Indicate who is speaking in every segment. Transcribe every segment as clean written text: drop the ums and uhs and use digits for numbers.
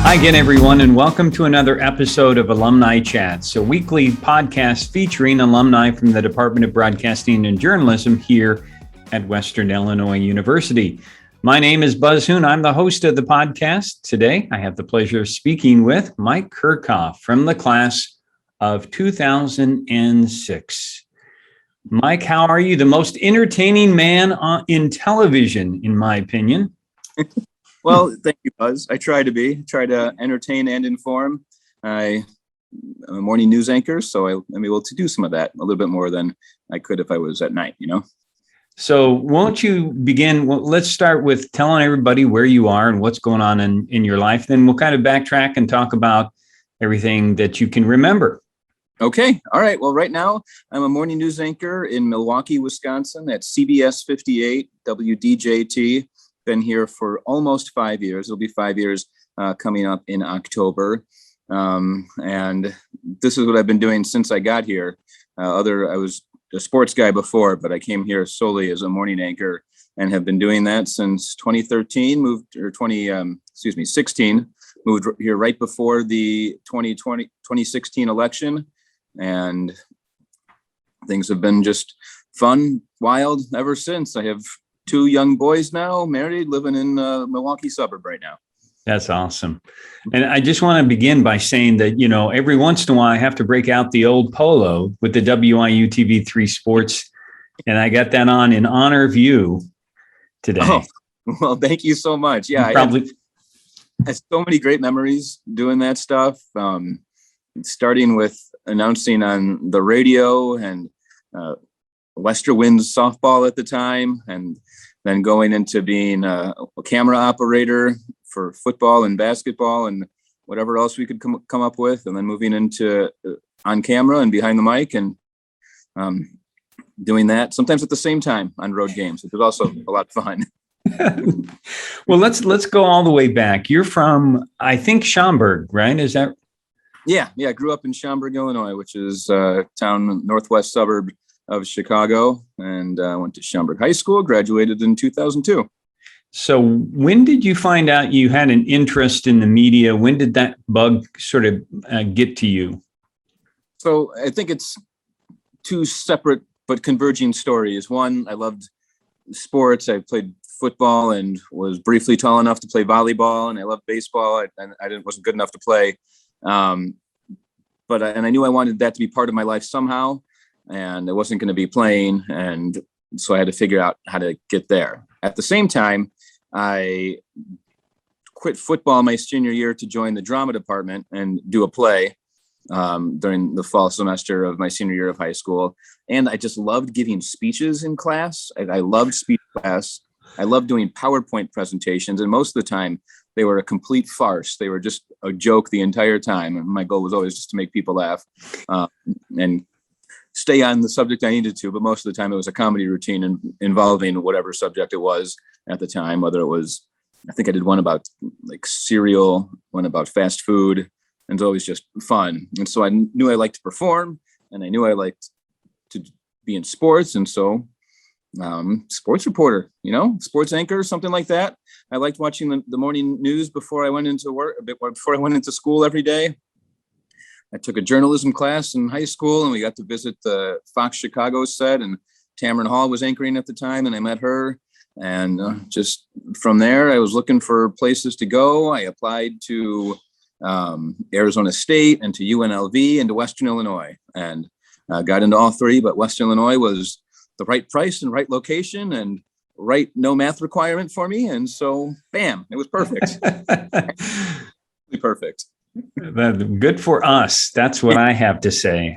Speaker 1: Hi again, everyone, and welcome to another episode of Alumni Chats, a weekly podcast featuring alumni from the Department of Broadcasting and Journalism here at Western Illinois University. My name is Buzz Hoon. I'm the host of the podcast. Today, I have the pleasure of speaking with Mike Curkov from the class of 2006. Mike, how are you? The most entertaining man in television, in my opinion.
Speaker 2: Well, thank you, Buzz. I try to entertain and inform. I'm a morning news anchor, so I'm able to do some of that a little bit more than I could if I was at night,
Speaker 1: So won't you begin? Well, let's start with telling everybody where you are and what's going on in your life. Then we'll kind of backtrack and talk about everything that you can remember.
Speaker 2: Okay. All right. Well, right now I'm a morning news anchor in Milwaukee, Wisconsin at CBS 58 WDJT. Been here for almost 5 years. It'll be 5 years coming up in October. And this is what I've been doing since I got here. I was a sports guy before, but I came here solely as a morning anchor and have been doing that since 2013, 16, moved here right before the 2016 election. And things have been just fun, wild ever since. I have 2 young boys now, married, living in Milwaukee suburb right now.
Speaker 1: That's awesome. And I just want to begin by saying that, every once in a while I have to break out the old polo with the WIU TV3 Sports. And I got that on in honor of you today.
Speaker 2: Oh, well, thank you so much. Yeah, I had so many great memories doing that stuff. Starting with announcing on the radio and Western Winds softball at the time, and then going into being a camera operator for football and basketball and whatever else we could come up with, and then moving into on camera and behind the mic and doing that sometimes at the same time on road games. It was also a lot of fun.
Speaker 1: Well, let's go all the way back. You're from, I think, Schaumburg, right? Is that?
Speaker 2: Yeah. I grew up in Schaumburg, Illinois, which is a town northwest suburb of Chicago, and went to Schaumburg High School, graduated in 2002.
Speaker 1: So when did you find out you had an interest in the media? When did that bug sort of get to you?
Speaker 2: So I think it's 2 separate but converging stories. One, I loved sports. I played football and was briefly tall enough to play volleyball, and I loved baseball. I wasn't good enough to play. But I knew I wanted that to be part of my life somehow. And I wasn't going to be playing. And so I had to figure out how to get there. At the same time, I quit football my senior year to join the drama department and do a play during the fall semester of my senior year of high school. And I just loved giving speeches in class. I loved speech class. I loved doing PowerPoint presentations. And most of the time, they were a complete farce. They were just a joke the entire time. And my goal was always just to make people laugh. And stay on the subject I needed to, but most of the time it was a comedy routine involving whatever subject it was at the time, whether it was, I think I did one about like cereal, one about fast food, and it's always just fun. And so I knew I liked to perform, and I knew I liked to be in sports. And so sports reporter, sports anchor, something like that. I liked watching the morning news before I went into work, before I went into school every day. I took a journalism class in high school, and we got to visit the Fox Chicago set, and Tamron Hall was anchoring at the time, and I met her. And just from there, I was looking for places to go. I applied to Arizona State and to UNLV and to Western Illinois, and got into all 3, but Western Illinois was the right price and right location and right no math requirement for me. And so, bam, it was perfect. Perfect.
Speaker 1: Good for us. That's what I have to say.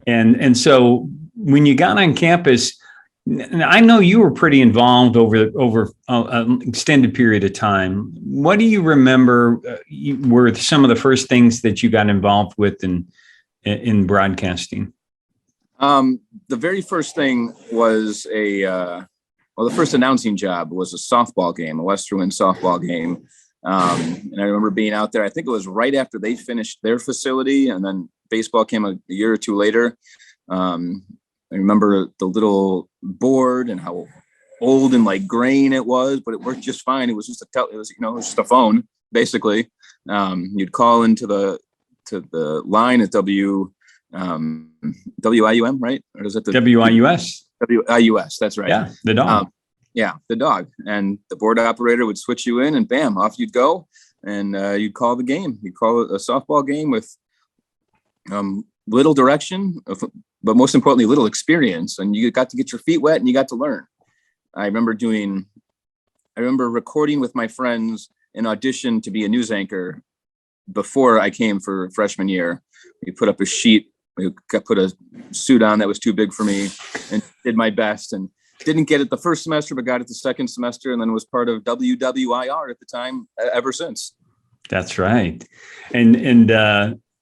Speaker 1: And so when you got on campus, I know you were pretty involved over an extended period of time. What do you remember were some of the first things that you got involved with in broadcasting?
Speaker 2: The very first thing was the first announcing job was a softball game, a Western Wind softball game. And I remember being out there. I think it was right after they finished their facility, and then baseball came a year or two later. I remember the little board and how old and like grain it was, but it worked just fine. It was just it was just a phone basically. You'd call into the line at WIUM, right? Or is it the
Speaker 1: WIUS?
Speaker 2: WIUS, that's right.
Speaker 1: Yeah, the dog.
Speaker 2: Yeah, the dog. And the board operator would switch you in and bam, off you'd go. And you'd call the game. You'd call it a softball game with little direction, but most importantly, little experience. And you got to get your feet wet and you got to learn. I remember recording with my friends an audition to be a news anchor before I came for freshman year. We put up a sheet, put a suit on that was too big for me and did my best and didn't get it the first semester, but got it the second semester. And then was part of WWIR at the time ever since.
Speaker 1: That's right. And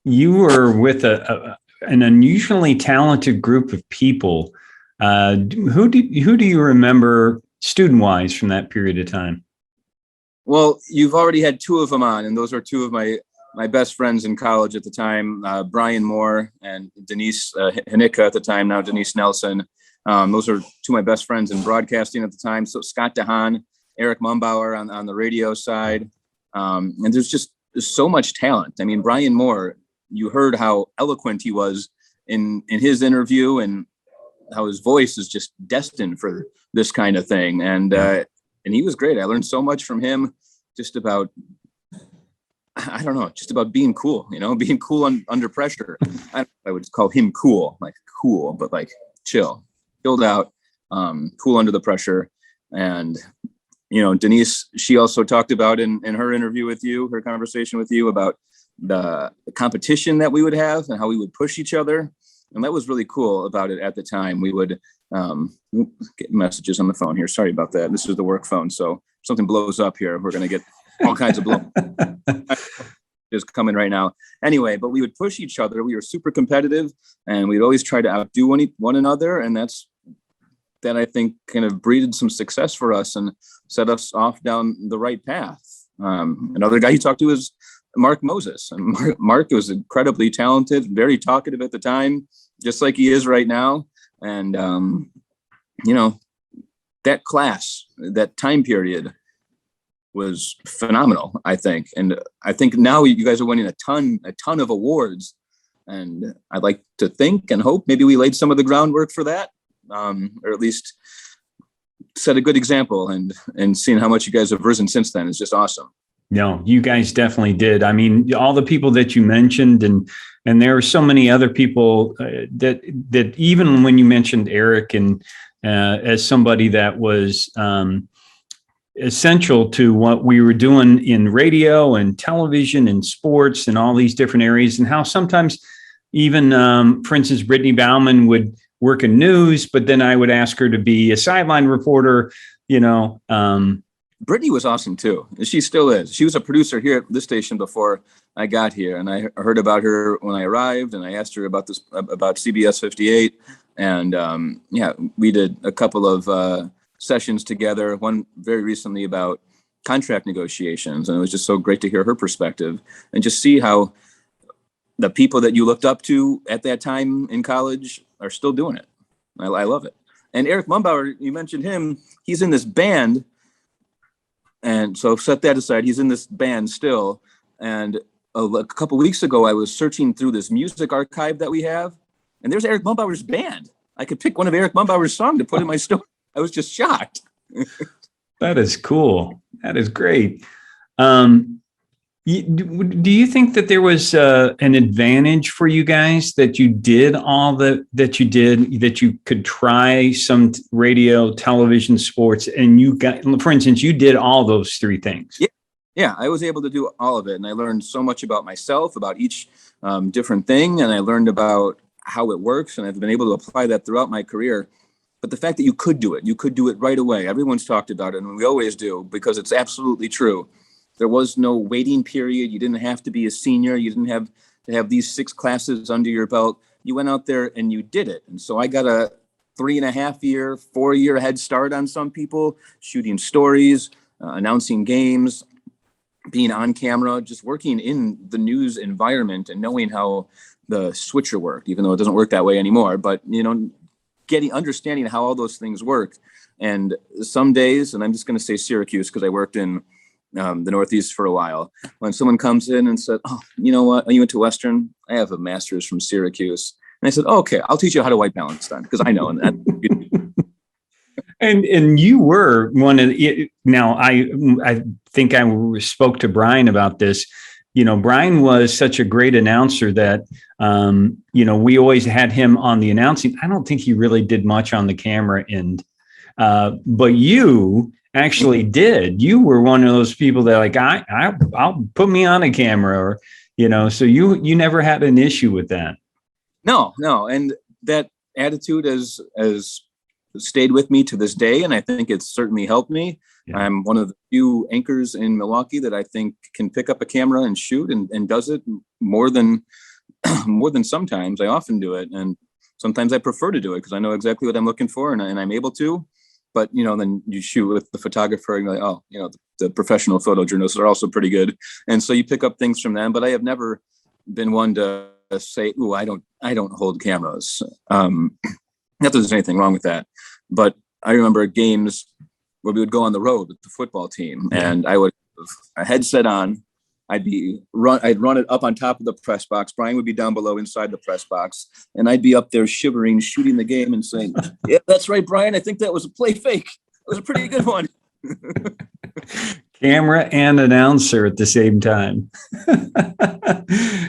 Speaker 1: you were with an unusually talented group of people. Who do you remember student-wise from that period of time?
Speaker 2: Well, you've already had two of them on, and those are two of my best friends in college at the time, Brian Moore and Denise Hanicka at the time, now Denise Nelson. Those are two of my best friends in broadcasting at the time. So Scott DeHaan, Eric Mumbauer on the radio side. And there's so much talent. I mean, Brian Moore, you heard how eloquent he was in his interview and how his voice is just destined for this kind of thing. And he was great. I learned so much from him just about being cool, being cool under pressure. I would call him cool, but like chilled out, cool under the pressure. And, Denise, she also talked about in her interview with you, her conversation with you about the competition that we would have and how we would push each other. And that was really cool about it at the time. We would get messages on the phone here. Sorry about that. This is the work phone. So if something blows up here, we're going to get all kinds of blow is coming right now. Anyway, but we would push each other. We were super competitive and we'd always try to outdo one another. And that I think kind of breeded some success for us and set us off down the right path. Another guy you talked to is Mark Moses. And Mark was incredibly talented, very talkative at the time, just like he is right now. And, that class, that time period was phenomenal, I think. And I think now you guys are winning a ton of awards. And I'd like to think and hope maybe we laid some of the groundwork for that, or at least set a good example, and seeing how much you guys have risen since then is just awesome.
Speaker 1: No, you guys definitely did. I mean, all the people that you mentioned, and there are so many other people that even when you mentioned Eric and as somebody that was essential to what we were doing in radio and television and sports and all these different areas, and how sometimes even, for instance, Brittany Bauman would work in news, but then I would ask her to be a sideline reporter,
Speaker 2: Brittany was awesome too. She still is. She was a producer here at this station before I got here, and I heard about her when I arrived, and I asked her about CBS 58, and we did a couple of sessions together. One very recently about contract negotiations, and it was just so great to hear her perspective and just see how the people that you looked up to at that time in college are still doing it. I love it. And Eric Mumbauer, you mentioned him. He's in this band. And so set that aside. He's in this band still. And a couple of weeks ago, I was searching through this music archive that we have. And there's Eric Mumbauer's band. I could pick one of Eric Mumbauer's songs to put in my story. I was just shocked.
Speaker 1: That is cool. That is great. Do you think that there was an advantage for you guys that you did all that you could try some radio, television, sports, and you got, for instance, you did all those three things?
Speaker 2: Yeah, I was able to do all of it. And I learned so much about myself, about each different thing. And I learned about how it works. And I've been able to apply that throughout my career. But the fact that you could do it right away. Everyone's talked about it, and we always do, because it's absolutely true. There was no waiting period. You didn't have to be a senior. You didn't have to have these 6 classes under your belt. You went out there and you did it. And so I got a 3.5-year, 4-year head start on some people, shooting stories, announcing games, being on camera, just working in the news environment and knowing how the switcher worked, even though it doesn't work that way anymore. But, understanding how all those things work. And some days, and I'm just going to say Syracuse because I worked in the Northeast for a while. When someone comes in and said, "Oh, you know what? You went to Western? I have a master's from Syracuse." And I said, "Oh, okay, I'll teach you how to white balance then, because I know." And that.
Speaker 1: And you were one of the, now I think I spoke to Brian about this. Brian was such a great announcer that, we always had him on the announcing. I don't think he really did much on the camera end, but you actually did. You were one of those people that like, I'll put me on a camera, or, so you never had an issue with that.
Speaker 2: No. And that attitude has stayed with me to this day. And I think it's certainly helped me. Yeah. I'm one of the few anchors in Milwaukee that I think can pick up a camera and shoot and does it more than sometimes. I often do it. And sometimes I prefer to do it because I know exactly what I'm looking for and I'm able to. But, then you shoot with the photographer and you're like, oh, the professional photojournalists are also pretty good. And so you pick up things from them. But I have never been one to say, "Ooh, I don't hold cameras." Not that there's anything wrong with that. But I remember games where we would go on the road with the football team, and I would have a headset on. I'd run it up on top of the press box. Brian would be down below inside the press box, and I'd be up there shivering, shooting the game and saying, "Yeah, that's right, Brian. I think that was a play fake. It was a pretty good one."
Speaker 1: Camera and announcer at the same time.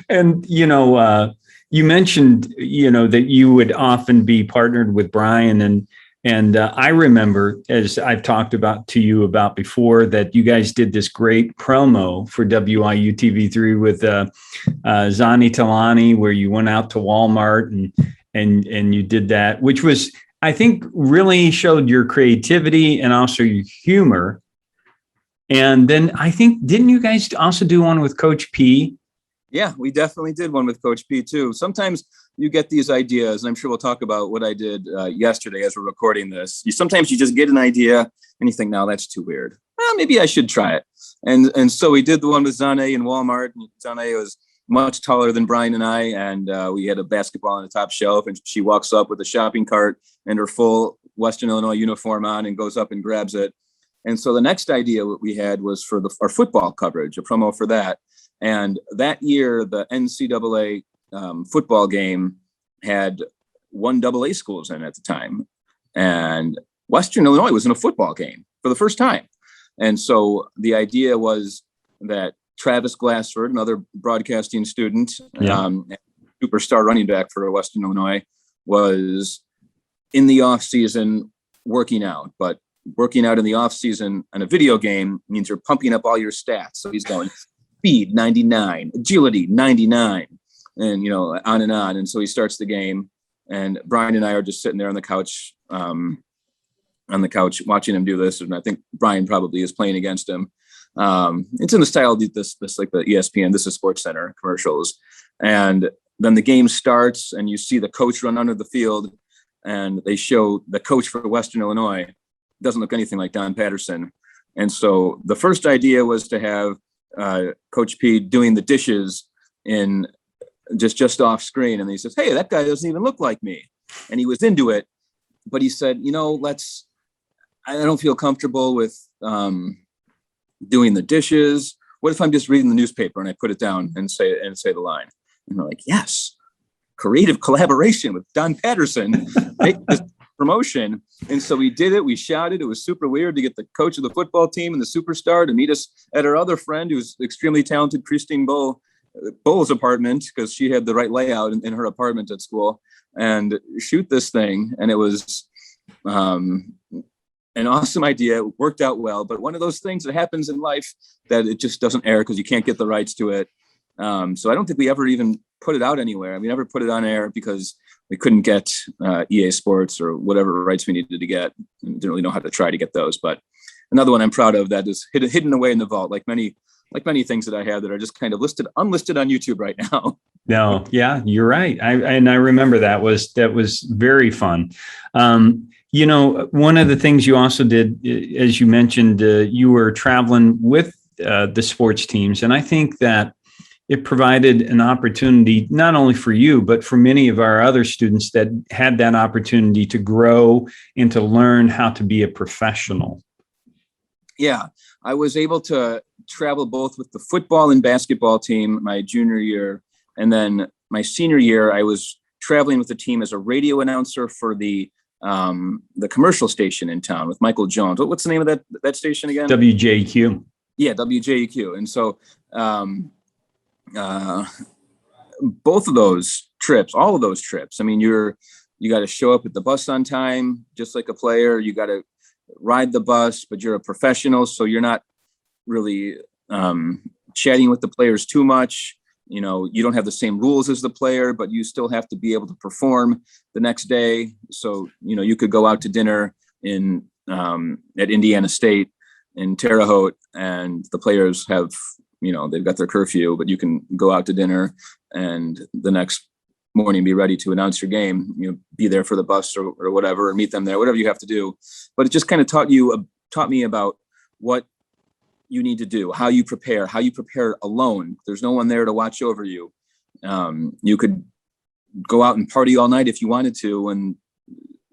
Speaker 1: And, you mentioned, that you would often be partnered with Brian, and I remember, as I've talked to you about before, that you guys did this great promo for WIU-TV3 with Zani Talani, where you went out to Walmart and you did that, which was, I think, really showed your creativity and also your humor. And then I think, didn't you guys also do one with Coach P?
Speaker 2: Yeah, we definitely did one with Coach P too. Sometimes you get these ideas, and I'm sure we'll talk about what I did yesterday as we're recording this. Sometimes you just get an idea and you think, "No, that's too weird. Well, maybe I should try it." And so we did the one with Zane in Walmart. And Zane was much taller than Brian and I, and we had a basketball on the top shelf, and she walks up with a shopping cart and her full Western Illinois uniform on and goes up and grabs it. And so the next idea we had was for our football coverage, a promo for that. And that year, the NCAA football game had 1 AA schools in at the time. And Western Illinois was in a football game for the first time. And so the idea was that Travis Glassford, another broadcasting student, superstar running back for Western Illinois, was in the off season working out. But working out in the off season on a video game means you're pumping up all your stats. So he's going speed 99, agility 99, and on and on. And so he starts the game, and Brian and I are just sitting there on the couch watching him do this. And I think Brian probably is playing against him. It's in the style of this like the ESPN, This Is Sports Center commercials. And then the game starts, and you see the coach run under the field, and they show the coach for Western Illinois. Doesn't look anything like Don Patterson. And so the first idea was to have Coach P doing the dishes in just off screen. And he says, "Hey, that guy doesn't even look like me." And he was into it, but he said, I don't feel comfortable with doing the dishes. What if I'm just reading the newspaper and I put it down and say the line? And we're like, yes, creative collaboration with Don Patterson. Make this promotion. And so we did it. We shot it. It was super weird to get the coach of the football team and the superstar to meet us at our other friend, who's extremely talented, Christine Bull's apartment, because she had the right layout in her apartment at school, and shoot this thing. And it was an awesome idea. It worked out well, but one of those things that happens in life that it just doesn't air because you can't get the rights to it. So I don't think we ever even put it out anywhere. We never put it on air because we couldn't get EA Sports or whatever rights we needed to get. And didn't really know how to try to get those. But another one I'm proud of that is hidden away in the vault, like many things that I have that are just kind of unlisted on YouTube right now.
Speaker 1: No, yeah, you're right. I remember that was very fun. One of the things you also did, as you mentioned, you were traveling with the sports teams, and I think that it provided an opportunity not only for you, but for many of our other students that had that opportunity to grow and to learn how to be a professional.
Speaker 2: Yeah, I was able to traveled both with the football and basketball team my junior year. And then my senior year, I was traveling with the team as a radio announcer for the commercial station in town with Michael Jones. What's the name of that station again?
Speaker 1: WJQ.
Speaker 2: Yeah, WJQ. And so both of those trips, all of those trips, I mean, you got to show up at the bus on time, just like a player. You got to ride the bus, but you're a professional, so you're not really chatting with the players too much. You know, you don't have the same rules as the player, but you still have to be able to perform the next day. So, you know, you could go out to dinner at Indiana State in Terre Haute, and the players have, you know, they've got their curfew, but you can go out to dinner and the next morning be ready to announce your game, you know, be there for the bus or whatever, or meet them there, whatever you have to do. But it just kind of taught me about what you need to do, how you prepare alone. There's no one there to watch over you. You could go out and party all night if you wanted to and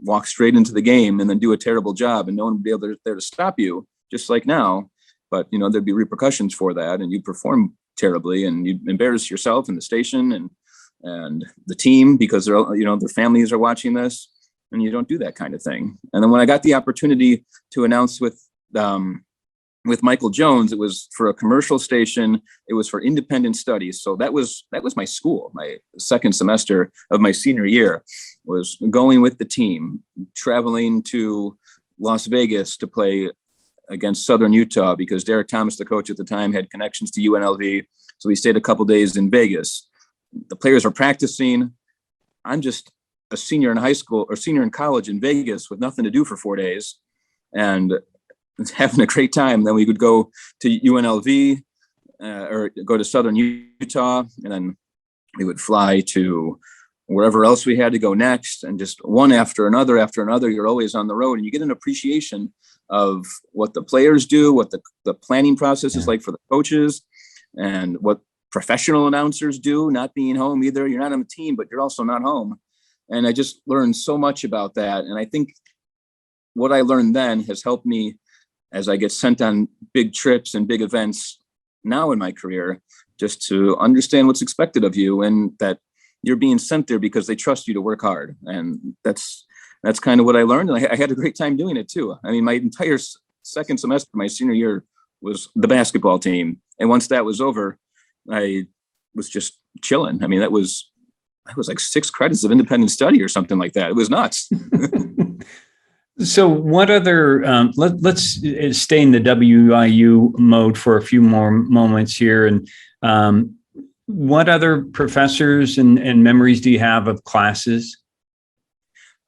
Speaker 2: walk straight into the game and then do a terrible job, and no one would be there to stop you, just like now. But, you know, there'd be repercussions for that, and you'd perform terribly, and you'd embarrass yourself and the station and the team, because they're, you know, their families are watching this, and you don't do that kind of thing. And then when I got the opportunity to announce with Michael Jones, it was for a commercial station. It was for independent studies. So that was my school. My second semester of my senior year was going with the team, traveling to Las Vegas to play against Southern Utah, because Derek Thomas, the coach at the time, had connections to UNLV. So we stayed a couple days in Vegas. The players are practicing. I'm just a senior in high school or senior in college in Vegas with nothing to do for 4 days, and having a great time. Then we would go to UNLV or go to Southern Utah, and then we would fly to wherever else we had to go next, and just one after another, you're always on the road, and you get an appreciation of what the players do, what the planning process is like for the coaches, and what professional announcers do, not being home either. You're not on the team, but you're also not home. And I just learned so much about that. And I think what I learned then has helped me as I get sent on big trips and big events now in my career, just to understand what's expected of you, and that you're being sent there because they trust you to work hard. And that's kind of what I learned. And I had a great time doing it too. I mean, my entire second semester, my senior year, was the basketball team. And once that was over, I was just chilling. I mean, that was like 6 credits of independent study or something like that. It was nuts.
Speaker 1: So what other, let's stay in the WIU mode for a few more moments here. And what other professors and memories do you have of classes?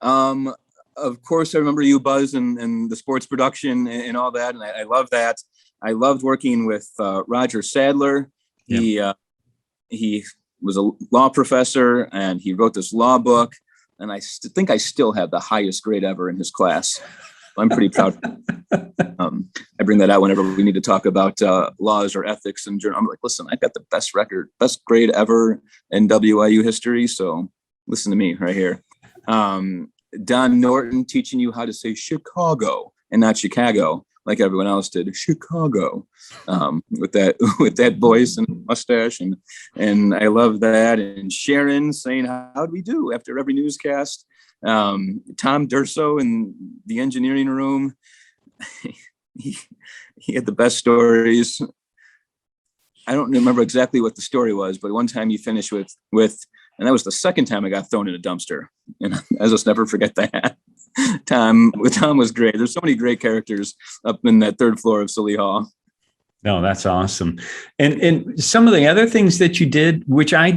Speaker 2: Of course, I remember you, Buzz, and the sports production and all that. And I love that. I loved working with Roger Sadler. He was a law professor, and he wrote this law book. And I think I still have the highest grade ever in his class. I'm pretty proud. I bring that out whenever we need to talk about laws or ethics and journal. I'm like, listen, I got the best grade ever in WIU history. So listen to me right here. Don Norton teaching you how to say Chicago and not Chicago, like everyone else did. Chicago, with that voice and mustache, and I love that. And Sharon saying, "How'd we do?" after every newscast. Tom Durso in the engineering room, he had the best stories. I don't remember exactly what the story was, but one time he finished with, and that was the second time I got thrown in a dumpster, and I just never forget that. Tom was great. There's so many great characters up in that third floor of Sully Hall.
Speaker 1: No, that's awesome. And some of the other things that you did, which I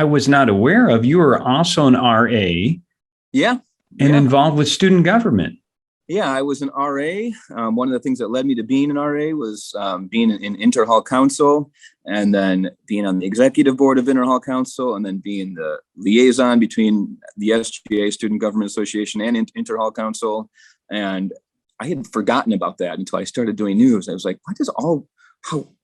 Speaker 1: was not aware of, you were also an RA.
Speaker 2: Yeah.
Speaker 1: And involved with student government.
Speaker 2: Yeah, I was an RA. One of the things that led me to being an RA was being in Interhall Council, and then being on the executive board of Interhall Council, and then being the liaison between the SGA, Student Government Association, and Interhall Council. And I had forgotten about that until I started doing news. I was like,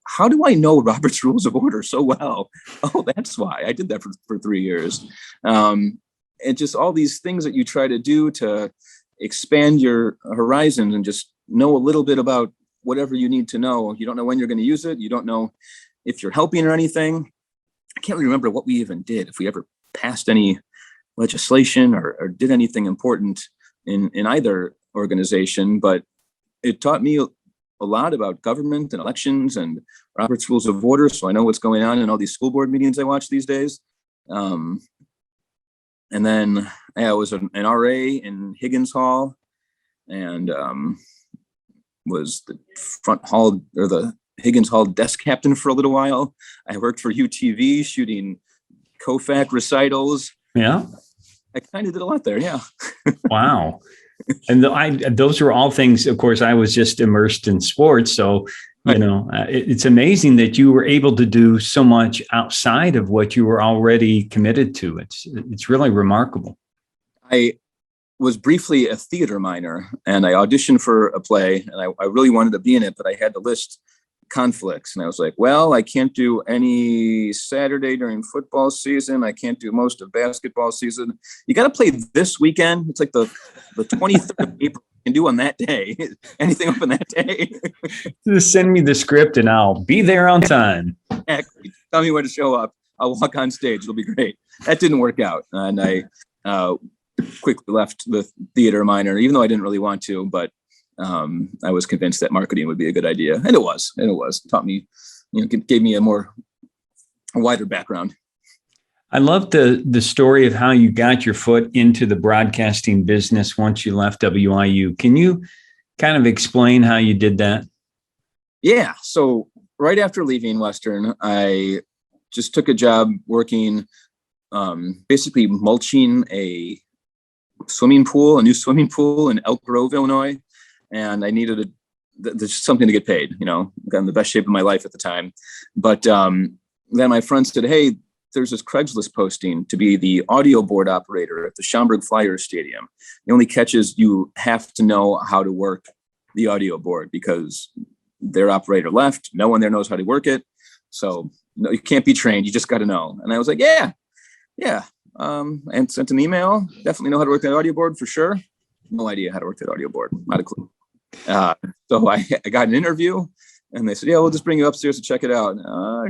Speaker 2: how do I know Robert's Rules of Order so well? Oh, that's why I did that for 3 years. And just all these things that you try to do to expand your horizons and just know a little bit about whatever you need to know. You don't know when you're going to use it. You don't know if you're helping or anything. I can't really remember what we even did, if we ever passed any legislation or did anything important in either organization, but it taught me a lot about government and elections and Robert's Rules of Order. So I know what's going on in all these school board meetings I watch these days. And then I was an RA in Higgins Hall, and was the front hall or the Higgins Hall desk captain for a little while. I worked for UTV shooting COFAC recitals.
Speaker 1: Yeah.
Speaker 2: I kind of did a lot there. Yeah.
Speaker 1: Wow. And those were all things, of course, I was just immersed in sports. So, it's amazing that you were able to do so much outside of what you were already committed to. It's really remarkable.
Speaker 2: I was briefly a theater minor, and I auditioned for a play, and I really wanted to be in it, but I had to list conflicts. And I was like, well, I can't do any Saturday during football season. I can't do most of basketball season. You got to play this weekend. It's like the 23rd of April. You can do on that day. Anything up on that day.
Speaker 1: Just send me the script and I'll be there on time.
Speaker 2: Exactly. Tell me when to show up. I'll walk on stage. It'll be great. That didn't work out. And I quickly left the theater minor, even though I didn't really want to, but I was convinced that marketing would be a good idea. And it was. It taught me, gave me a wider background.
Speaker 1: I love the story of how you got your foot into the broadcasting business once you left WIU. Can you kind of explain how you did that? Yeah.
Speaker 2: So right after leaving Western, I just took a job working, basically mulching a new swimming pool in Elk Grove, Illinois. And I needed something to get paid, got in the best shape of my life at the time. But then my friend said, hey, there's this Craigslist posting to be the audio board operator at the Schaumburg Flyers Stadium. The only catch is you have to know how to work the audio board because their operator left. No one there knows how to work it. So no, you can't be trained. You just got to know. And I was like, yeah. And sent an email. Definitely know how to work that audio board for sure. No idea how to work that audio board. Not a clue. So I got an interview and they said, yeah, we'll just bring you upstairs to check it out.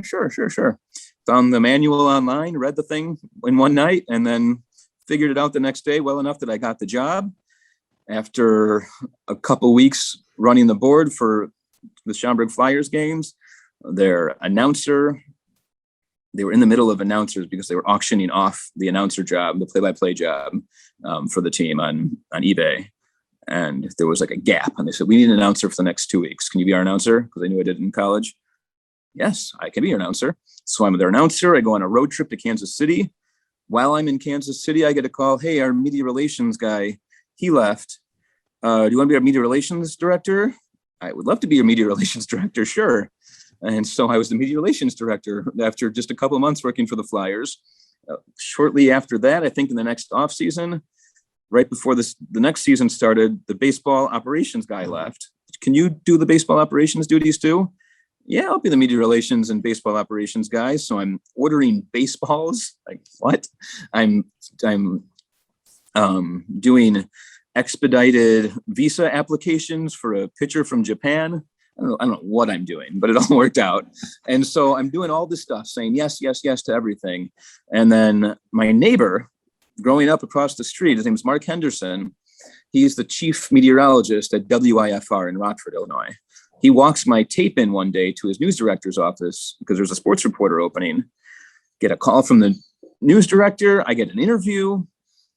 Speaker 2: Sure. Found the manual online, read the thing in one night, and then figured it out the next day well enough that I got the job. After a couple weeks running the board for the Schaumburg Flyers games, their announcer, they were in the middle of announcers because they were auctioning off the announcer job, the play-by-play job for the team on eBay. And there was like a gap. And they said, we need an announcer for the next 2 weeks. Can you be our announcer? Because I knew I did in college. Yes, I can be your announcer. So I'm their announcer. I go on a road trip to Kansas City. While I'm in Kansas City, I get a call. Hey, our media relations guy, he left. Do you want to be our media relations director? I would love to be your media relations director. Sure. And so I was the media relations director after just a couple of months working for the Flyers. Shortly after that, I think in the next off season, right before the next season started, the baseball operations guy left. Can you do the baseball operations duties too? Yeah, I'll be the media relations and baseball operations guy. So I'm ordering baseballs. Like what? I'm doing expedited visa applications for a pitcher from Japan. I don't know what I'm doing, but it all worked out. And so I'm doing all this stuff, saying yes to everything. And then my neighbor growing up across the street, his name is Mark Henderson. He's the chief meteorologist at WIFR in Rockford, Illinois. He walks my tape in one day to his news director's office because there's a sports reporter opening. Get a call from the news director. I get an interview.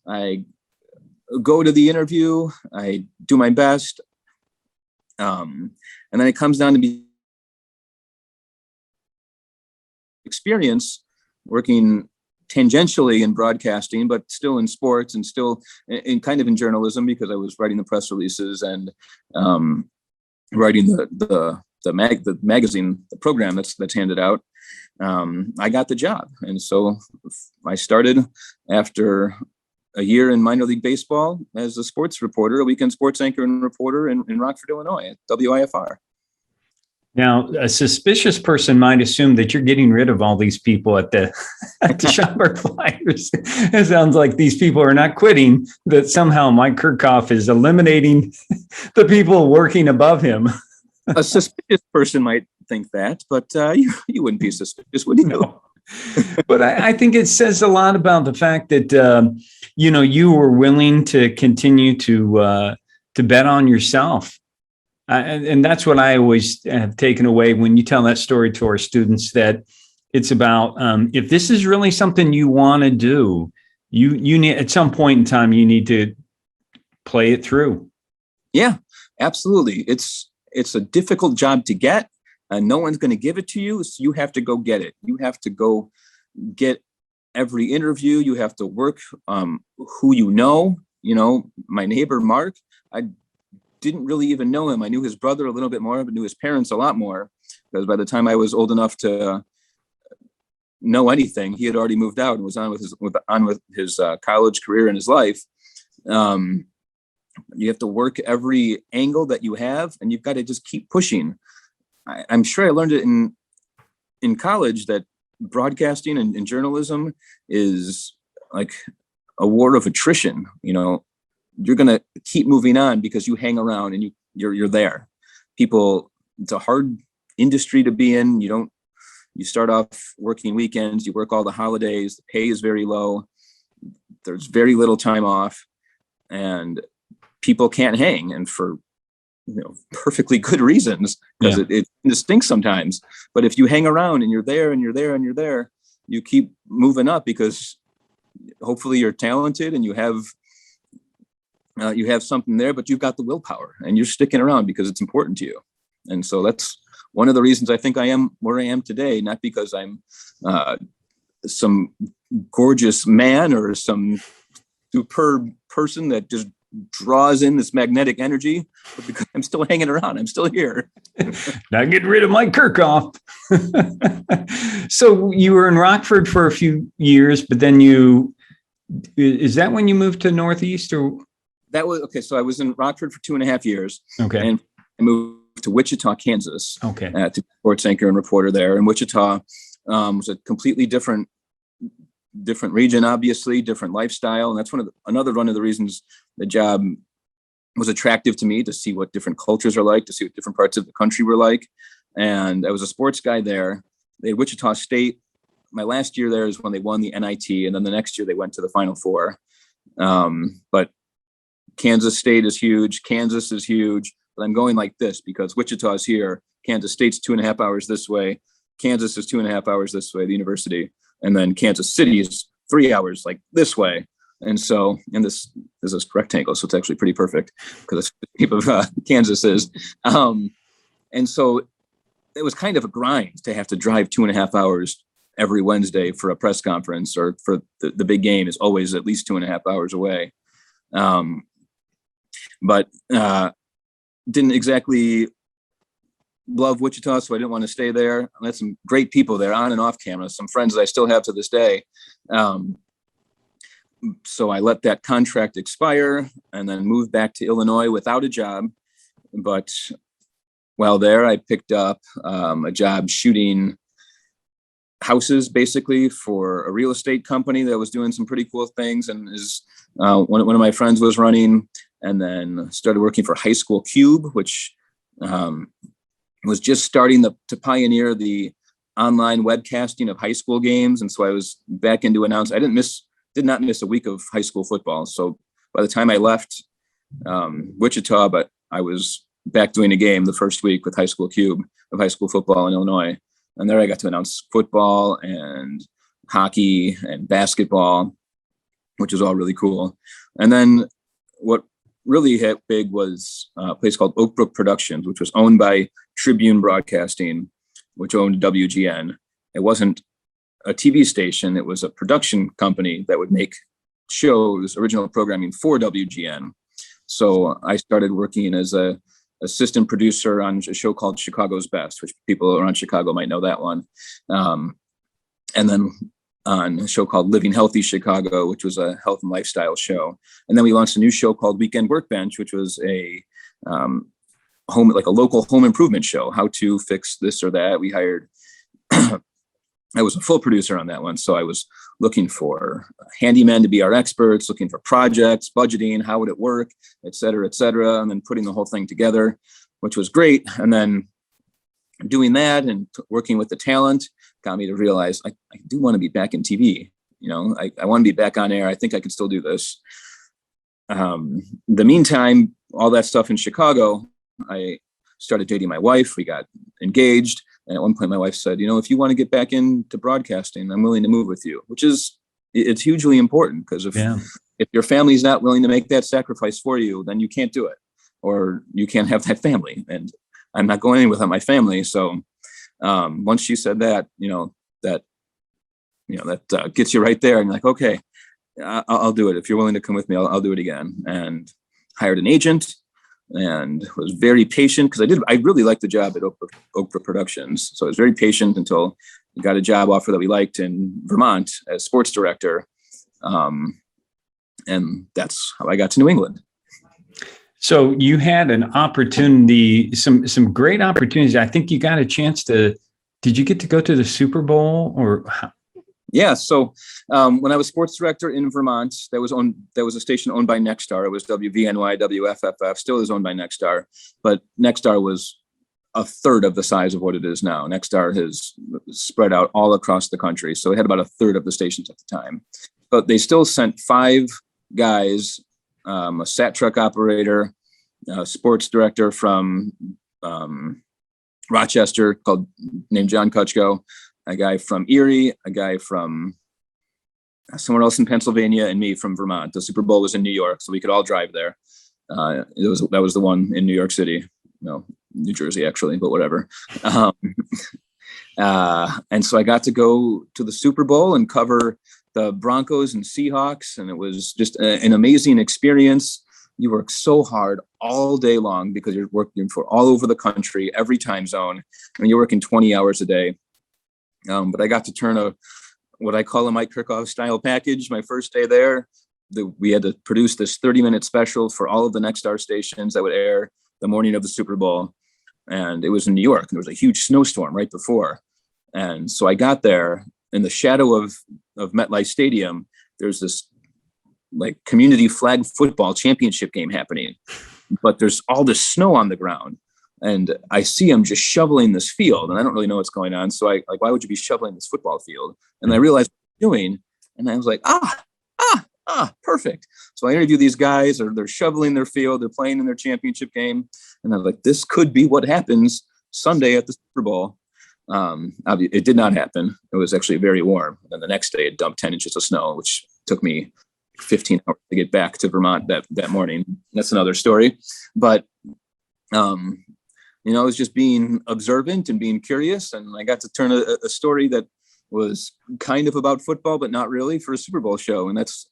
Speaker 2: I go to the interview. I do my best. And then it comes down to be experience working tangentially in broadcasting, but still in sports and still in kind of in journalism because I was writing the press releases and writing the magazine, the program that's handed out. I got the job. And so I started after a year in minor league baseball as a sports reporter, a weekend sports anchor and reporter in Rockford, Illinois at WIFR.
Speaker 1: Now, a suspicious person might assume that you're getting rid of all these people at the Schaumburg Flyers. It sounds like these people are not quitting, that somehow Mike Curkov is eliminating the people working above him.
Speaker 2: A suspicious person might think that, but you wouldn't be suspicious, would you?
Speaker 1: No. But I think it says a lot about the fact that you were willing to continue to bet on yourself. And that's what I always have taken away when you tell that story to our students, that it's about if this is really something you want to do, you need, at some point in time, you need to play it through.
Speaker 2: Yeah, absolutely. It's a difficult job to get, and no one's going to give it to you. So you have to go get it. You have to go get every interview. You have to work who you know. My neighbor, Mark, I didn't really even know him. I knew his brother a little bit more, but knew his parents a lot more, because by the time I was old enough to know anything, he had already moved out and was on with his college career and his life. You have to work every angle that you have, and you've got to just keep pushing. I'm sure I learned it in college that broadcasting and journalism is like a war of attrition. You're going to keep moving on because you hang around and you're there. People, it's a hard industry to be in. You start off working weekends, you work all the holidays, the pay is very low. There's very little time off, and people can't hang, and for perfectly good reasons, because it stinks sometimes. But if you hang around and you're there and you're there and you're there, you keep moving up, because hopefully you're talented and you have something there, but you've got the willpower and you're sticking around because it's important to you. And so that's one of the reasons I think I am where I am today, not because I'm some gorgeous man or some superb person that just draws in this magnetic energy, but because I'm still hanging around. I'm still here.
Speaker 1: Not getting rid of Mike Curkov. So you were in Rockford for a few years, but then is that when you moved to Northeast, or?
Speaker 2: That was okay. So I was in Rockford for 2.5 years.
Speaker 1: Okay.
Speaker 2: And I moved to Wichita, Kansas.
Speaker 1: Okay.
Speaker 2: To be sports anchor and reporter there. And Wichita was a completely different region, obviously, different lifestyle. And that's another one of the reasons the job was attractive to me, to see what different cultures are like, to see what different parts of the country were like. And I was a sports guy there. They had Wichita State. My last year there is when they won the NIT. And then the next year they went to the Final Four. But Kansas State is huge. Kansas is huge. But I'm going like this because Wichita is here. Kansas State's 2.5 hours this way. Kansas is 2.5 hours this way, the university. And then Kansas City is 3 hours like this way. And so, and this is a rectangle, so it's actually pretty perfect because the shape of Kansas is. And so it was kind of a grind to have to drive 2.5 hours every Wednesday for a press conference, or for the big game is always at least 2.5 hours away. But didn't exactly love Wichita, so I didn't want to stay there. I had some great people there on and off camera, some friends that I still have to this day. So I let that contract expire and then moved back to Illinois without a job. But while there, I picked up a job shooting houses, basically, for a real estate company that was doing some pretty cool things, and is one of my friends was running. And then started working for High School Cube, which was just starting to pioneer the online webcasting of high school games. And so I was back into announcing. I did not miss a week of high school football. So by the time I left Wichita, but I was back doing a game the first week with High School Cube of high school football in Illinois. And there I got to announce football and hockey and basketball, which was all really cool. And then what really hit big was a place called Oak Brook Productions, which was owned by Tribune Broadcasting, which owned WGN. It wasn't a TV station. It was a production company that would make shows, original programming for WGN. So I started working as a assistant producer on a show called Chicago's Best, which people around Chicago might know that one. And then on a show called Living Healthy Chicago, which was a health and lifestyle show. And then we launched a new show called Weekend Workbench, which was a a local home improvement show, how to fix this or that. We hired, I was a full producer on that one. So I was looking for handymen to be our experts, looking for projects, budgeting, how would it work, et cetera, and then putting the whole thing together. which was great. And then doing that and working with the talent got me to realize I do want to be back in TV. I want to be back on air. I think I can still do this. The meantime, all that stuff in Chicago, I started dating my wife. We got engaged. And at one point my wife said, if you want to get back into broadcasting, I'm willing to move with you, it's hugely important, because if your family's not willing to make that sacrifice for you, then you can't do it, or you can't have that family. And I'm not going anywhere without my family. So once she said that, that gets you right there. And you're like, okay, I'll do it. If you're willing to come with me, I'll do it again. And hired an agent and was very patient, because I really liked the job at Oprah Productions. So I was very patient until we got a job offer that we liked in Vermont as sports director. And that's how I got to New England.
Speaker 1: So you had an opportunity, some great opportunities. I think you got a chance did you get to go to the Super Bowl or how?
Speaker 2: Yeah. So when I was sports director in Vermont, that was a station owned by Nexstar. It was WVNY, WFFF, still is owned by Nexstar, but Nexstar was a third of the size of what it is now. Nexstar has spread out all across the country. So it had about a third of the stations at the time, but they still sent 5 guys, a sat truck operator, a sports director from Rochester named John Kutchko, a guy from Erie, a guy from somewhere else in Pennsylvania, and me from Vermont. The Super Bowl was in New York, so we could all drive there. That was the one in New York City, no, New Jersey actually, but whatever. And so I got to go to the Super Bowl and cover the Broncos and Seahawks, and it was just an amazing experience. You work so hard all day long because you're working for all over the country, every time zone. I mean, you're working 20 hours a day. But I got to turn what I call a Mike Curkov style package. My first day there, we had to produce this 30-minute special for all of the Nexstar stations that would air the morning of the Super Bowl. And it was in New York, and there was a huge snowstorm right before. And so I got there in the shadow of MetLife Stadium. There's this like community flag football championship game happening, but there's all this snow on the ground. And I see him just shoveling this field, and I don't really know what's going on. So why would you be shoveling this football field? And I realized what I'm doing, and I was like, perfect. So I interview these guys, or they're shoveling their field, they're playing in their championship game. And I was like, this could be what happens Sunday at the Super Bowl. It did not happen. It was actually very warm. And then the next day it dumped 10 inches of snow, which took me 15 hours to get back to Vermont that morning. That's another story. But, it was just being observant and being curious. And I got to turn a story that was kind of about football, but not really, for a Super Bowl show. And that's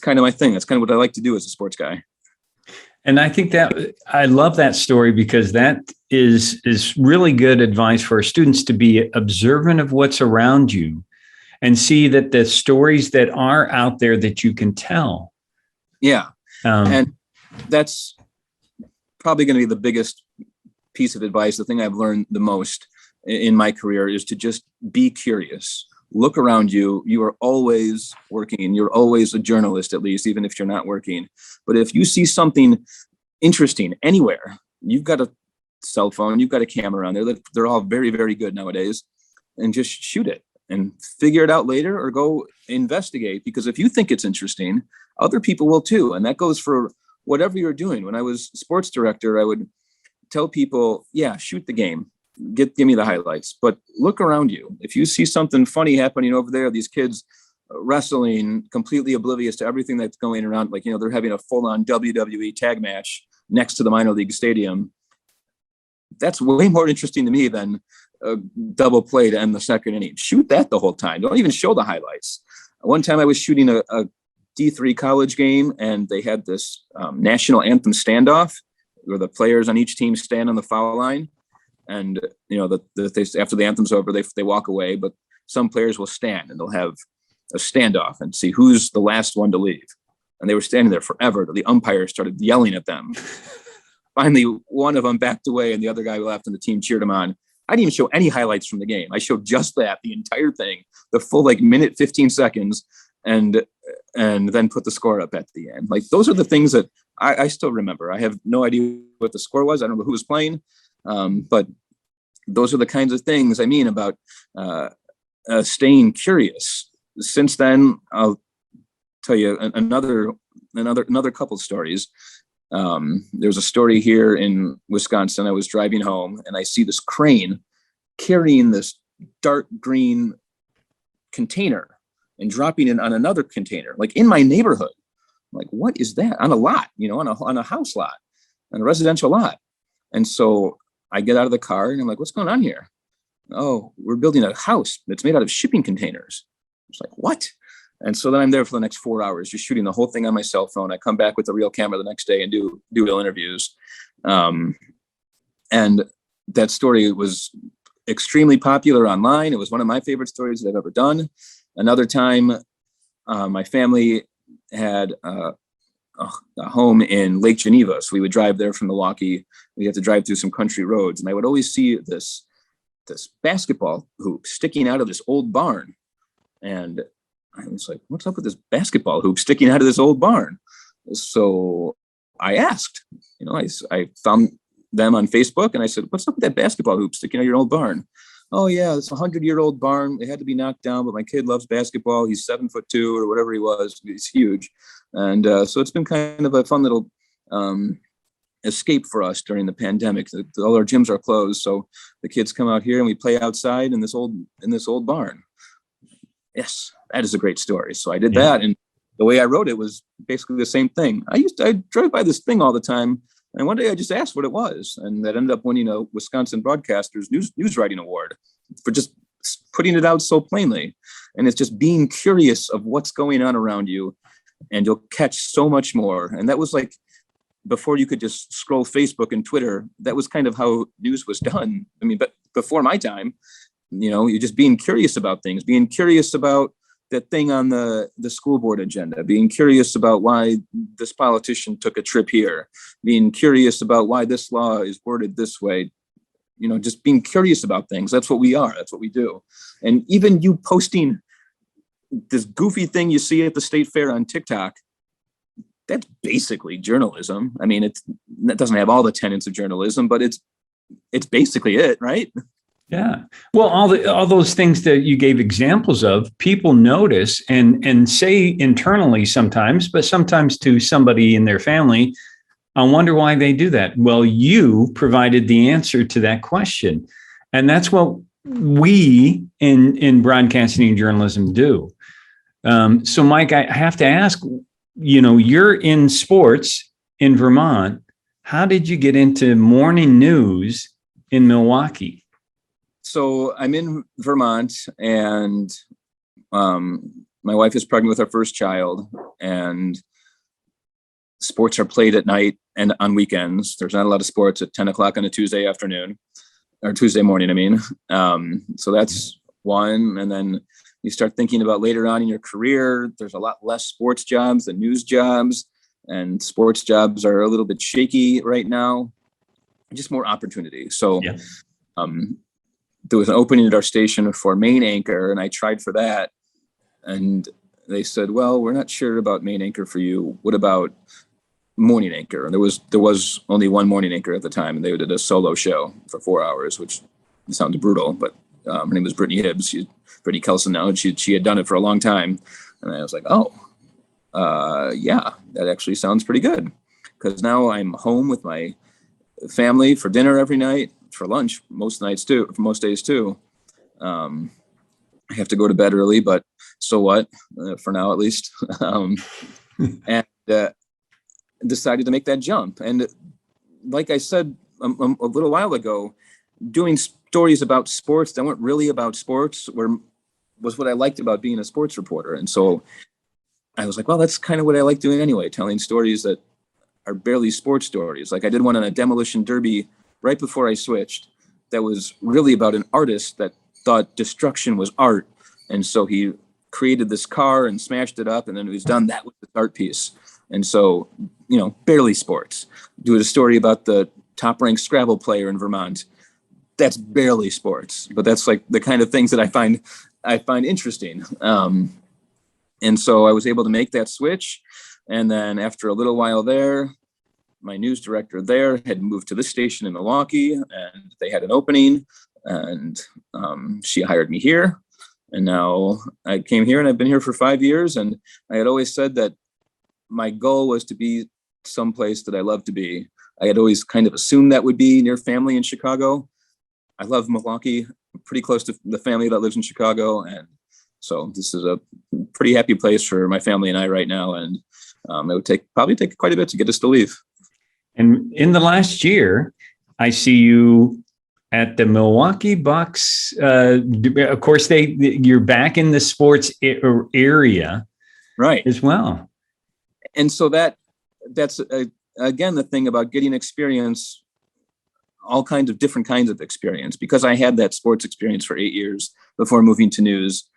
Speaker 2: kind of my thing. That's kind of what I like to do as a sports guy.
Speaker 1: And I think that I love that story, because that is really good advice for our students, to be observant of what's around you and see that the stories that are out there that you can tell. Yeah.
Speaker 2: And that's probably going to be the biggest piece of advice. The thing I've learned the most in my career is to just be curious. Look around you. You are always working. You're always a journalist, at least, even if you're not working. But if you see something interesting anywhere, you've got a cell phone, you've got a camera on there. They're all very, very good nowadays. And just shoot it and figure it out later, or go investigate. Because if you think it's interesting, other people will too. And that goes for whatever you're doing. When I was sports director, I would tell people, shoot the game. Give me the highlights, but look around you. If you see something funny happening over there, these kids wrestling, completely oblivious to everything that's going around, like, they're having a full-on WWE tag match next to the minor league stadium. That's way more interesting to me than a double play to end the second inning. Shoot that the whole time. Don't even show the highlights. One time I was shooting a D3 college game, and they had this national anthem standoff where the players on each team stand on the foul line. And, after the anthem's over, they walk away, but some players will stand and they'll have a standoff and see who's the last one to leave. And they were standing there forever. The umpire started yelling at them. Finally, one of them backed away, and the other guy left, and the team cheered him on. I didn't even show any highlights from the game. I showed just that, the entire thing, the full minute, 15 seconds, and then put the score up at the end. Like, those are the things that I still remember. I have no idea what the score was. I don't remember who was playing. But those are the kinds of things I mean about staying curious. Since then, I'll tell you another couple stories. There's a story here in Wisconsin. I was driving home and I see this crane carrying this dark green container and dropping it on another container, like in my neighborhood. I'm like, what is that? On a lot, on a house lot, on a residential lot. And so I get out of the car and I'm like, what's going on here? Oh, we're building a house that's made out of shipping containers. It's like, what? And so then I'm there for the next 4 hours, just shooting the whole thing on my cell phone. I come back with a real camera the next day and do real interviews. And that story was extremely popular online. It was one of my favorite stories that I've ever done. Another time, my family had a home in Lake Geneva. So we would drive there from Milwaukee. We had to drive through some country roads. And I would always see this basketball hoop sticking out of this old barn. And I was like, what's up with this basketball hoop sticking out of this old barn? So I asked, I found them on Facebook and I said, what's up with that basketball hoop sticking out of your old barn? Oh yeah, it's a 100-year-old barn. It had to be knocked down, but my kid loves basketball. He's 7'2" or whatever he was. He's huge. And so it's been kind of a fun little escape for us during the pandemic. All our gyms are closed. So the kids come out here and we play outside in this old barn. Yes, that is a great story. So I did that. And the way I wrote it was basically the same thing. I drove by this thing all the time. And one day I just asked what it was. And that ended up winning a Wisconsin Broadcasters News Writing Award for just putting it out so plainly. And it's just being curious of what's going on around you. And you'll catch so much more. And that was like before you could just scroll Facebook and Twitter. That was kind of how news was done. I mean, but before my time, you're just being curious about things, being curious about that thing on the school board agenda, being curious about why this politician took a trip here, being curious about why this law is worded this way, just being curious about things. That's what we are. That's what we do. And even you posting this goofy thing you see at the state fair on TikTok, that's basically journalism. I mean, it doesn't have all the tenets of journalism, but it's basically it, right?
Speaker 1: Yeah. Well, all those things that you gave examples of, people notice and say internally sometimes, but sometimes to somebody in their family, I wonder why they do that. Well, you provided the answer to that question. And that's what we in broadcasting and journalism do. So Mike, I have to ask, you're in sports in Vermont. How did you get into morning news in Milwaukee?
Speaker 2: So I'm in Vermont and my wife is pregnant with our first child, and sports are played at night and on weekends. There's not a lot of sports at 10 o'clock on a Tuesday afternoon or Tuesday morning. I mean, so that's one. And then you start thinking about later on in your career, there's a lot less sports jobs than news jobs, and sports jobs are a little bit shaky right now, just more opportunity. So, there was an opening at our station for main anchor, and I tried for that. And they said, well, we're not sure about main anchor for you. What about morning anchor? And there was only one morning anchor at the time, and they did a solo show for 4 hours, which sounded brutal, but her name was Brittany Hibbs. She's Brittany Kelson now, and she had done it for a long time. And I was like, yeah, that actually sounds pretty good. Because now I'm home with my family for dinner every night, for lunch most days too. I have to go to bed early, but so what, for now at least. And decided to make that jump. And like I said a little while ago, doing stories about sports that weren't really about sports was what I liked about being a sports reporter. And so I was like, well, that's kind of what I like doing anyway, telling stories that are barely sports stories. Like I did one on a demolition derby right before I switched that was really about an artist that thought destruction was art. And so he created this car and smashed it up, and then he was done. That was the art piece. And so, barely sports. Do a story about the top-ranked Scrabble player in Vermont. That's barely sports, but that's like the kind of things that I find interesting. And so I was able to make that switch. And then after a little while there, my news director there had moved to this station in Milwaukee, and they had an opening, and she hired me here. And now I came here, and I've been here for 5 years. And I had always said that my goal was to be someplace that I love to be. I had always kind of assumed that would be near family in Chicago. I love Milwaukee, pretty close to the family that lives in Chicago. And so this is a pretty happy place for my family and I right now. And it would probably take quite a bit to get us to leave.
Speaker 1: And in the last year, I see you at the Milwaukee Bucks. Of course, you're back in the sports area,
Speaker 2: right,
Speaker 1: as well.
Speaker 2: And so that's again the thing about getting experience, all kinds of different kinds of experience. Because I had that sports experience for 8 years before moving to news,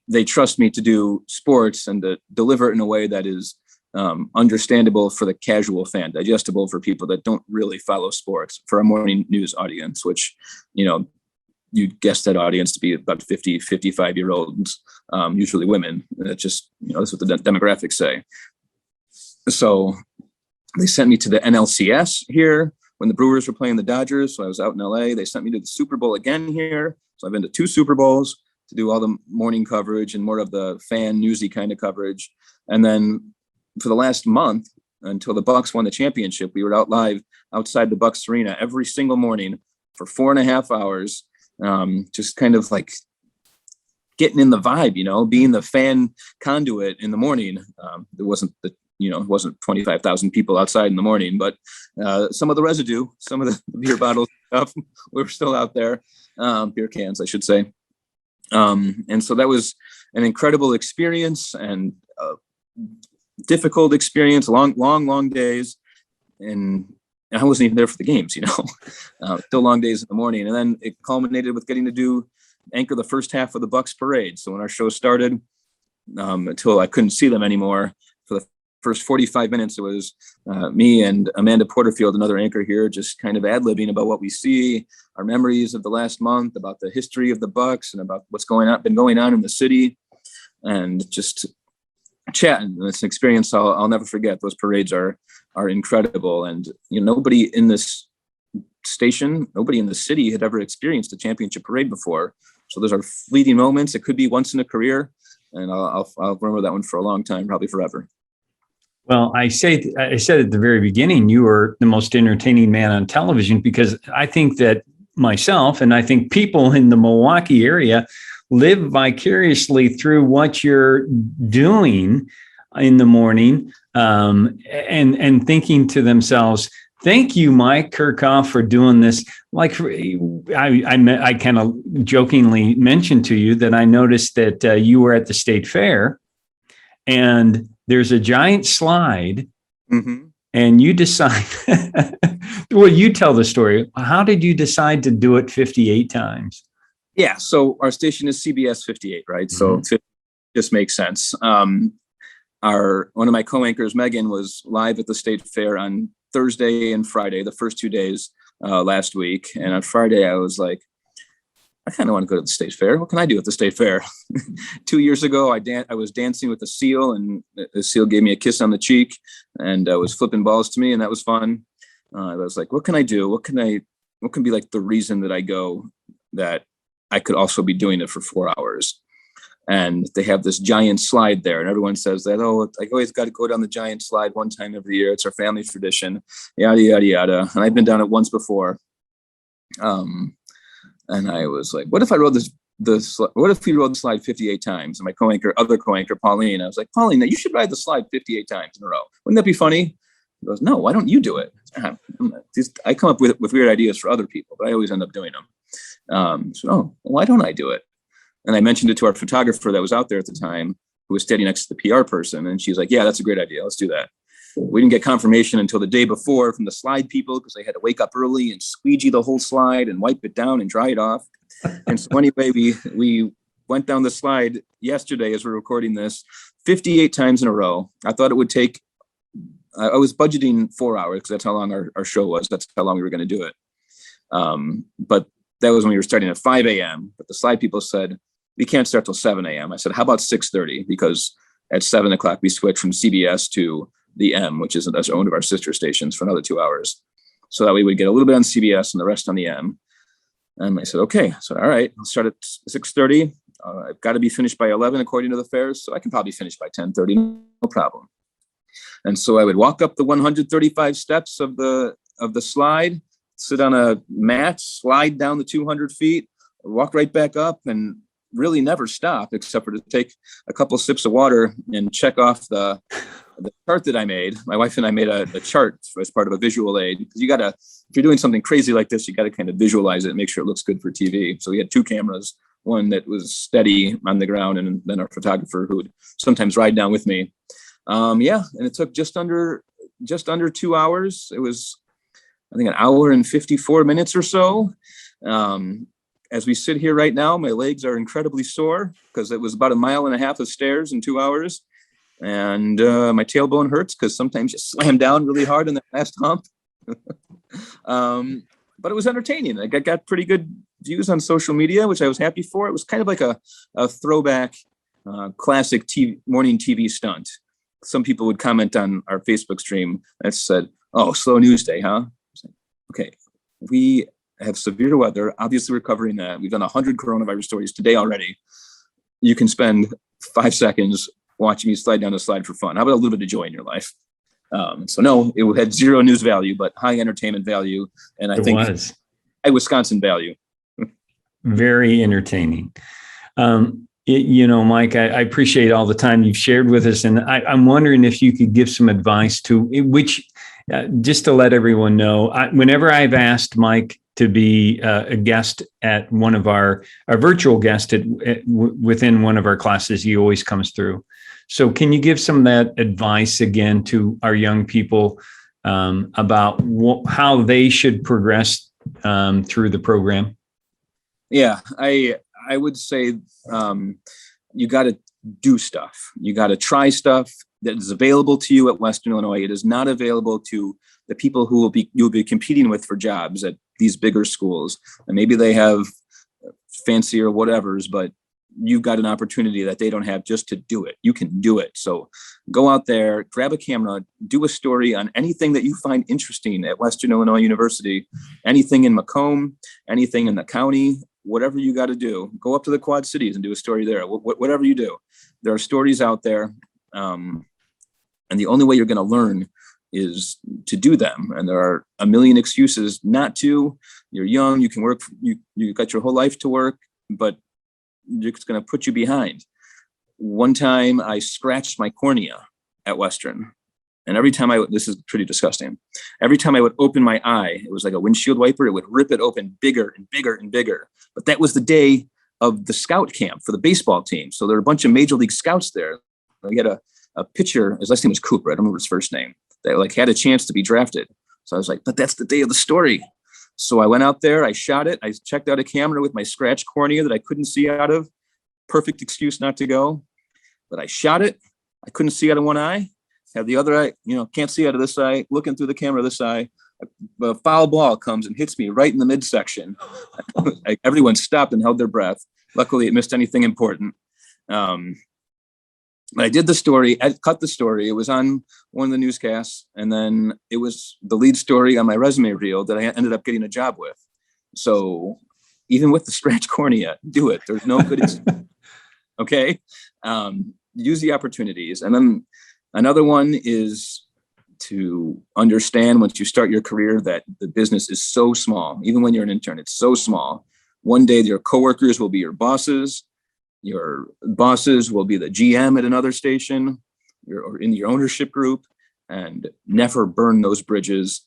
Speaker 2: they trust me to do sports and to deliver it in a way that is understandable for the casual fan, digestible for people that don't really follow sports, for a morning news audience, which, you'd guess that audience to be about 50, 55-year-olds, usually women. That's just, that's what the demographics say. So they sent me to the NLCS here when the Brewers were playing the Dodgers. So I was out in LA. They sent me to the Super Bowl again here. So I've been to 2 Super Bowls to do all the morning coverage and more of the fan newsy kind of coverage. And then for the last month, until the Bucks won the championship, we were out live outside the Bucks arena every single morning for 4.5 hours. Just kind of like getting in the vibe, being the fan conduit in the morning. It wasn't it wasn't 25,000 people outside in the morning, but some of the residue, some of the beer bottles stuff, we were still out there, beer cans, I should say. And so that was an incredible experience and difficult experience, long days. And I wasn't even there for the games, still long days in the morning. And then it culminated with getting to anchor the first half of the Bucks parade. So when our show started, until I couldn't see them anymore, for the first 45 minutes, it was me and Amanda Porterfield, another anchor here, just kind of ad-libbing about what we see, our memories of the last month, about the history of the Bucks and about what's been going on in the city, and just chatting. And it's an experience I'll never forget. Those parades are incredible. And nobody in this station, nobody in the city had ever experienced a championship parade before. So those are fleeting moments. It could be once in a career, and I'll remember that one for a long time, probably forever.
Speaker 1: Well, I said at the very beginning, you were the most entertaining man on television, because I think that myself, and I think people in the Milwaukee area, live vicariously through what you're doing in the morning, and thinking to themselves, thank you, Mike Curkov, for doing this. Like I kind of jokingly mentioned to you that I noticed that you were at the State Fair, and there's a giant slide,
Speaker 2: mm-hmm.
Speaker 1: and you decide, well, you tell the story. How did you decide to do it 58 times?
Speaker 2: Yeah. So our station is CBS 58, right?
Speaker 1: Mm-hmm.
Speaker 2: So it just makes sense. One of my co-anchors, Megan, was live at the State Fair on Thursday and Friday, the first 2 days last week. And on Friday, I was like, I kind of want to go to the State Fair. What can I do at the State Fair? 2 years ago, I was dancing with a seal, and the seal gave me a kiss on the cheek, and was flipping balls to me, and that was fun. I was like, what can I do? What can be like the reason that I go, that I could also be doing it for 4 hours? And they have this giant slide there, and everyone says that, I always got to go down the giant slide one time every year. It's our family tradition, yada, yada, yada. And I've been down it once before. And I was like, what if I rode what if we rode the slide 58 times? And my other co-anchor, Pauline, I was like, Pauline, you should ride the slide 58 times in a row. Wouldn't that be funny? He goes, no, why don't you do it? I come up with weird ideas for other people, but I always end up doing them. Why don't I do it? And I mentioned it to our photographer that was out there at the time, who was standing next to the PR person. And she's like, yeah, that's a great idea. Let's do that. We didn't get confirmation until the day before from the slide people, because they had to wake up early and squeegee the whole slide and wipe it down and dry it off. And so anyway, we went down the slide yesterday as we're recording this 58 times in a row. I thought it would take, I was budgeting 4 hours because that's how long our show was. That's how long we were going to do it. But that was when we were starting at 5 a.m. But the slide people said, we can't start till 7 a.m. I said, how about 6:30? Because at 7 o'clock, we switched from CBS to the M, which is one of our sister stations, for another 2 hours. So that we would get a little bit on CBS and the rest on the M. And I said, okay. So, all right, I'll start at 6:30. I've got to be finished by 11, according to the fares. So I can probably finish by 10:30, no problem. And so I would walk up the 135 steps of the slide, sit on a mat, slide down the 200 feet, walk right back up, and really never stop except for to take a couple sips of water and check off the chart that I made. My wife and I made a chart as part of a visual aid, because if you're doing something crazy like this, you got to kind of visualize it and make sure it looks good for TV. So we had 2 cameras, one that was steady on the ground, and then our photographer who would sometimes ride down with me. And it took just under 2 hours. It was, I think, an hour and 54 minutes or so. As we sit here right now, my legs are incredibly sore because it was about 1.5 miles of stairs in 2 hours. And my tailbone hurts because sometimes you slam down really hard in that last hump. But it was entertaining. I got pretty good views on social media, which I was happy for. It was kind of like a throwback classic morning TV stunt. Some people would comment on our Facebook stream that said, "Oh, slow news day, huh?" Okay, we have severe weather. Obviously, we're covering that. We've done 100 coronavirus stories today already. You can spend 5 seconds watching me slide down the slide for fun. How about a little bit of joy in your life? So no, it had zero news value, but high entertainment value. And I think high Wisconsin value.
Speaker 1: Very entertaining. Mike, I appreciate all the time you've shared with us. And I'm wondering if you could give some advice just to let everyone know, whenever I've asked Mike to be a guest at one of our virtual guest within one of our classes, he always comes through. So can you give some of that advice again to our young people about how they should progress through the program? Yeah,
Speaker 2: I would say you got to do stuff. You got to try stuff that is available to you at Western Illinois. It is not available to the people who you'll be competing with for jobs at these bigger schools. And maybe they have fancier whatevers, but you've got an opportunity that they don't have just to do it. You can do it. So go out there, grab a camera, do a story on anything that you find interesting at Western Illinois University, anything in Macomb, anything in the county, whatever you got to do. Go up to the Quad Cities and do a story there. Whatever you do, there are stories out there. And the only way you're going to learn is to do them. And there are a million excuses not to. You're young, you can work, you got your whole life to work, but it's going to put you behind. One time I scratched my cornea at Western. And every time this is pretty disgusting. Every time I would open my eye, it was like a windshield wiper. It would rip it open bigger and bigger and bigger. But that was the day of the scout camp for the baseball team. So there were a bunch of major league scouts there. We had a pitcher, his last name was Cooper. I don't remember his first name. That had a chance to be drafted. So I was like, but that's the day of the story. So I went out there, I shot it. I checked out a camera with my scratched cornea that I couldn't see out of. Perfect excuse not to go. But I shot it. I couldn't see out of one eye. Have the other eye, can't see out of this eye, looking through the camera this eye. A foul ball comes and hits me right in the midsection. Everyone stopped and held their breath. Luckily, it missed anything important. But I did the story, I cut the story. It was on one of the newscasts. And then it was the lead story on my resume reel that I ended up getting a job with. So even with the scratch cornea, do it. There's no good excuse. Okay. Use the opportunities. And then another one is to understand once you start your career that the business is so small. Even when you're an intern, it's so small. One day your coworkers will be your bosses. Your bosses will be the GM at another station or in your ownership group, and never burn those bridges,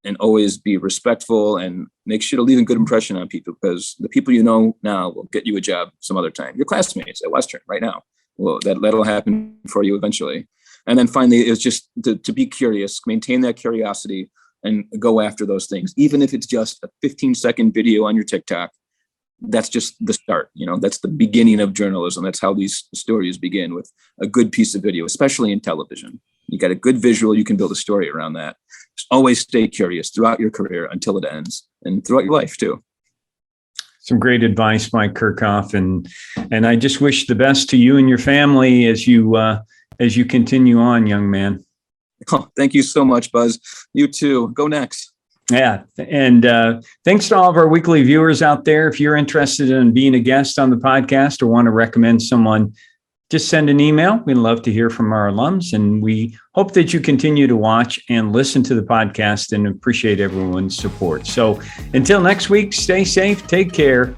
Speaker 2: and always be respectful and make sure to leave a good impression on people, because the people you know now will get you a job some other time. Your classmates at Western right now, well, that'll happen for you eventually. And then finally, it's just to be curious, maintain that curiosity and go after those things. Even if it's just a 15-second video on your TikTok, that's just the start. That's the beginning of journalism. That's how these stories begin, with a good piece of video, especially in television. You got a good visual, you can build a story around that. Just always stay curious throughout your career until it ends, and throughout your life too.
Speaker 1: Some great advice, Mike Curkov, and I just wish the best to you and your family as you continue on, young man.
Speaker 2: Oh, thank you so much, Buzz. You too. Go next.
Speaker 1: Yeah. And thanks to all of our weekly viewers out there. If you're interested in being a guest on the podcast or want to recommend someone, just send an email. We'd love to hear from our alums. And we hope that you continue to watch and listen to the podcast and appreciate everyone's support. So until next week, stay safe, take care,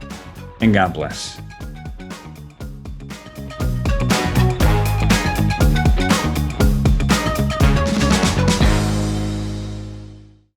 Speaker 1: and God bless.